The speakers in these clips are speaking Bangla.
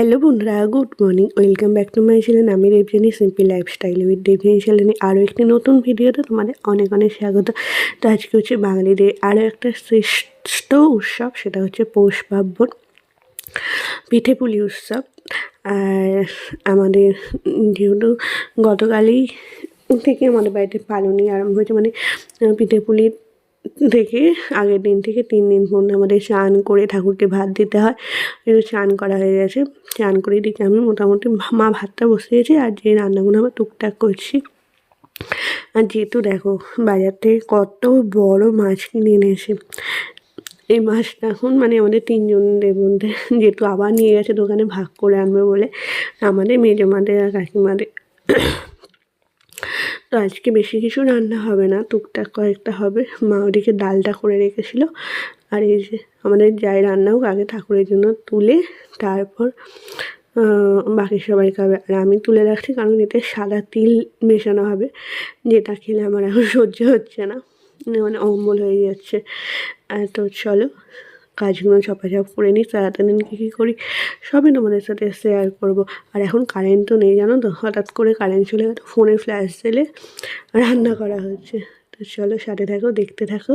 হ্যালো বন্ধুরা, good morning. Welcome back to my channel. আমি Debjani, simple lifestyle with Debjani চ্যানেলে আরও একটি নতুন ভিডিওতে তোমাদের অনেক অনেক স্বাগত। তো আজকে হচ্ছে বাঙালিদের আরও একটা শ্রেষ্ঠ উৎসব, সেটা হচ্ছে পৌষ পার্বণ, পিঠেপুলি উৎসব। আর আমাদের যেহেতু গতকালই থেকে আমাদের বাড়িতে পালনই আরম্ভ হয়েছে, মানে পিঠেপুলি থেকে আগের দিন থেকে 3 দিন পর্যন্ত আমাদের স্নান করে ঠাকুরকে ভাত দিতে হয়। কিন্তু স্নান করা হয়ে গেছে, স্নান করে দিকে আমি মোটামুটি মা ভাতটা বসিয়েছি, আর যে রান্নাগুলো আমার টুকটাক করছি। আর যেহেতু দেখো বাজার থেকে কত বড় মাছ কিনে এনেছে, এই মাছটা এখন মানে আমাদের 3 জনের মধ্যে, যেহেতু আবার নিয়ে গেছে দোকানে ভাগ করে আনবে বলে, আমাদের মেজমাদের আর কাকিমাদের। তো আজকে বেশি কিছু রান্না হবে না, টুকটাক কয়েকটা হবে। মা ওদিকে ডালটা করে রেখেছিল, আর এই যে আমাদের যাই রান্না হোক আগে ঠাকুরের জন্য তুলে তারপর বাকি সবাই খাবে। আর আমি তুলে রাখছি কারণ এতে সাদা তিল মেশানো হবে, যেটা খেলে আমার এখন সহ্য হচ্ছে না, মানে অম্বল হয়ে যাচ্ছে। তো চলো কাজগুলো চপাচপ করে নিই, তাড়াতাড়ি কী করি সবই তোমাদের সাথে শেয়ার করব। আর এখন কারেন্টও নেই, জানো তো, হঠাৎ করে কারেন্ট চলে গেল, ফোনে ফ্ল্যাশ দিলে রান্না করা হচ্ছে। তো চলো সাথে থাকো, দেখতে থাকো।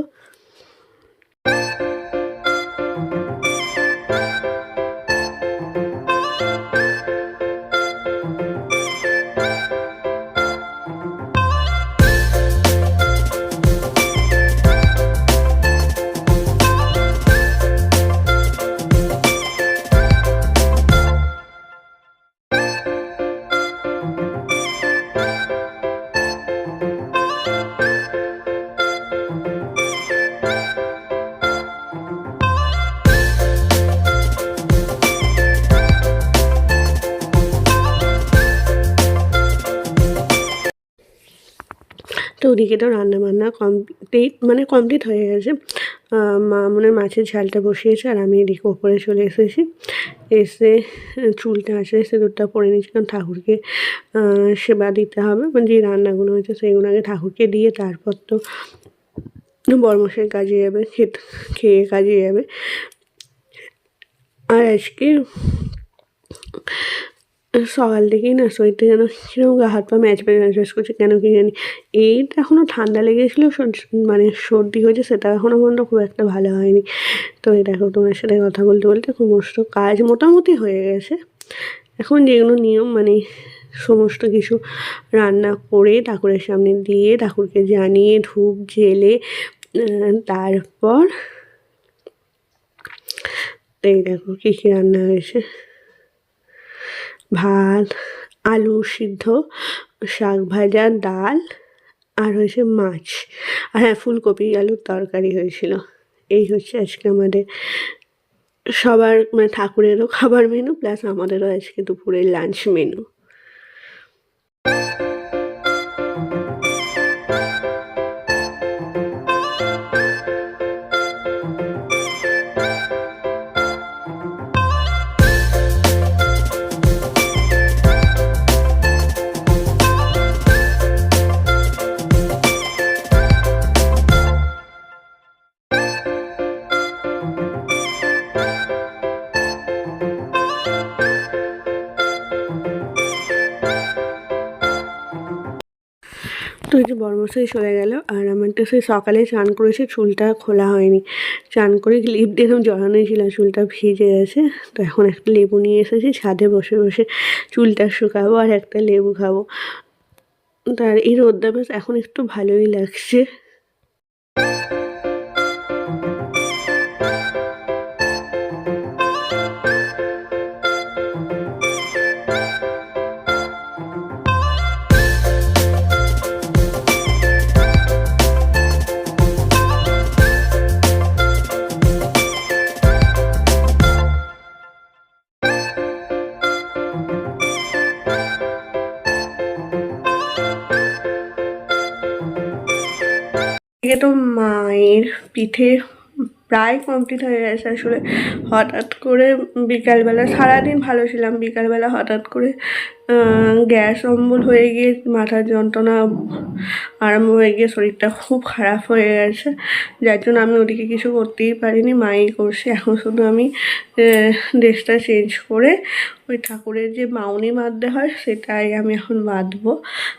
তো ওদিকে তো রান্নাবান্না কমপ্লিট হয়ে গেছে। মা মনে হয় মাছের ঝালটা বসিয়েছে, আর আমি এদিকে ওপরে চলে এসেছি। এসে চুলটা আসে সিঁদুরটা পরে নিয়েছি, কারণ ঠাকুরকে সেবা দিতে হবে, মানে যে রান্নাগুলো হয়েছে সেগুলো আগে ঠাকুরকে দিয়ে তারপর তো বড়মশাই কাজে যাবে, খেয়ে কাজে যাবে। আর আজকে সকাল থেকেই না শরীরটা যেন কীরকম গা হাত পা ম্যাচ করছে, কেন কি জানি। এইটা এখনও ঠান্ডা লেগেছিলো, মানে সর্দি হয়েছে, সেটা এখনও পর্যন্ত খুব একটা ভালো হয়নি। তো এই দেখো তোমার সাথে কথা বলতে বলতে সমস্ত কাজ মোটামুটি হয়ে গেছে। এখন যেগুলো নিয়ম, মানে সমস্ত কিছু রান্না করে ঠাকুরের সামনে দিয়ে ঠাকুরকে জানিয়ে ধূপ জ্বেলে তারপর এই দেখো কী কী রান্না হয়েছে। ভাত, আলু সিদ্ধ, শাক ভাজা, ডাল, আর হয়েছে মাছ, আর হ্যাঁ ফুলকপি আলুর তরকারি হয়েছিল। এই হচ্ছে আজকে আমাদের সবার, মানে ঠাকুরেরও খাবার মেনু, প্লাস আমাদেরও আজকে দুপুরের লাঞ্চ মেনু। তো এই যে বড়মশাই চলে গেল, আর আমার তো সেই সকালে স্নান করেছি, চুলটা খোলা হয়নি। স্নান করে ক্লিপ দিয়ে একদম জড়ানোই ছিল, চুলটা ভিজে গেছে। তো এখন একটা লেবু নিয়ে এসেছি, ছাদে বসে বসে চুলটা শুকাবো আর একটা লেবু খাবো। তার এই রোদটা বেশ এখন একটু ভালোই লাগছে। এদিকে তো মায়ের পিঠে প্রায় কমপ্লিট হয়ে গেছে। আসলে হঠাৎ করে বিকালবেলা সারাদিন ভালো ছিলাম, বিকালবেলা হঠাৎ করে গ্যাস অম্বল হয়ে গিয়ে মাথার যন্ত্রণা আরম্ভ হয়ে গিয়ে শরীরটা খুব খারাপ হয়ে গেছে, যার জন্য আমি ওদিকে কিছু করতেই পারিনি, মাই করছে। এখন শুধু আমি ড্রেসটা চেঞ্জ করে ওই ঠাকুরের যে মাউনি বাঁধতে হয় সেটাই আমি এখন বাঁধবো।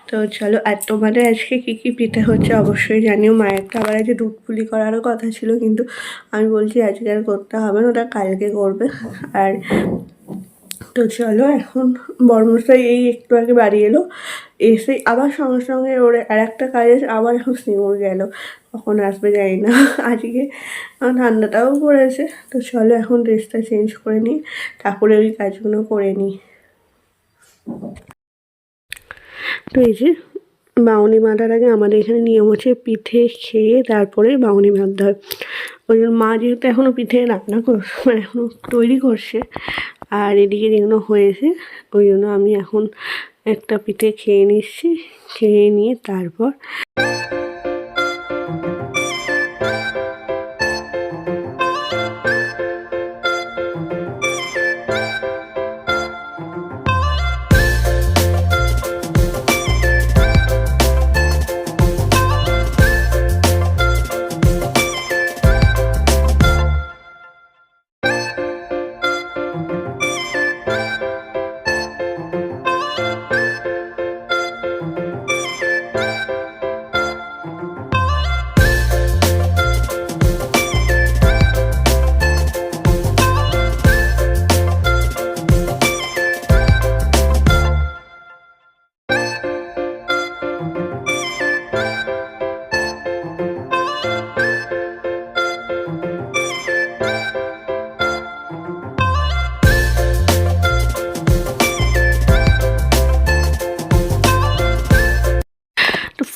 তো চলো, আর তোমাদের আজকে কী কী পিঠে হচ্ছে অবশ্যই জানিও। মায়ের তো আবার আজকে দুধ পুলি করারও কথা ছিল, কিন্তু আমি বলছি আজকে আর করতে হবে না, ওটা কালকে করবে। আর তো চলো, এখন বড়মশাই এই একটু আগে বাড়ি এলো, এসে আবার সঙ্গে সঙ্গে ওর আর একটা কাজ আছে, আবার এখন সিঙ্গুর গেল, কখন আসবে জানি না। আজকে ঠান্ডাটাও পড়েছে। তো চলো এখন ড্রেসটা চেঞ্জ করে নিই, তারপরে ওই কাজগুলো করে নিই। তো এই যে বাউনি বাঁধার আগে আমাদের এখানে নিয়ম হচ্ছে পিঠে খেয়ে তারপরে বাউনি বাঁধতে হয়। ওই জন্য মা যেহেতু এখনও পিঠে রান্না মানে এখনও তৈরি করছে, আর এদিকে যেগুলো হয়েছে ওই জন্য আমি এখন একটা পিঠে খেয়ে নিচ্ছি, খেয়ে নিয়ে তারপর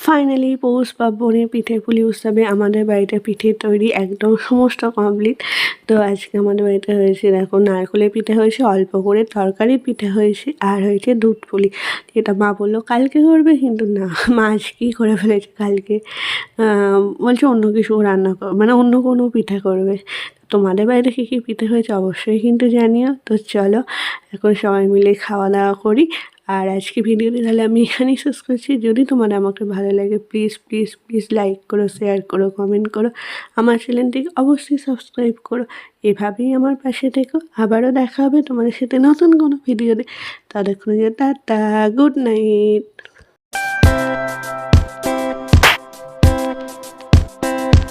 ফাইনালি পৌষ পার্বণে পিঠে পুলি উৎসবে আমাদের বাড়িতে পিঠে তৈরি একদম সমস্ত কমপ্লিট। তো আজকে আমাদের বাড়িতে হয়েছে দেখো, নারকেলের পিঠে হয়েছে, অল্প করে তরকারি পিঠে হয়েছে, আর হয়েছে দুধ পুলি, যেটা মা বললো কালকে করবে, কিন্তু না, মা আজকেই করে ফেলেছে। কালকে বলছে অন্য কিছু রান্না কর, মানে অন্য কোনো পিঠে করবে। তোমাদের বাড়িতে কী কী পিঠে হয়েছে অবশ্যই কিন্তু জানিও। তো চলো এখন সবাই মিলে খাওয়া দাওয়া করি। আর আজকে ভিডিওটি তাহলে আমি এখানেই শেষ করছি। যদি তোমাদের আমাকে ভালো লাগে প্লিজ প্লিজ প্লিজ লাইক করো, শেয়ার করো, কমেন্ট করো, আমার চ্যানেলটিকে অবশ্যই সাবস্ক্রাইব করো। এভাবেই আমার পাশে থেকো। আবারও দেখা হবে তোমাদের সাথে নতুন কোনো ভিডিওতে। ততক্ষণ টাটা, গুড নাইট।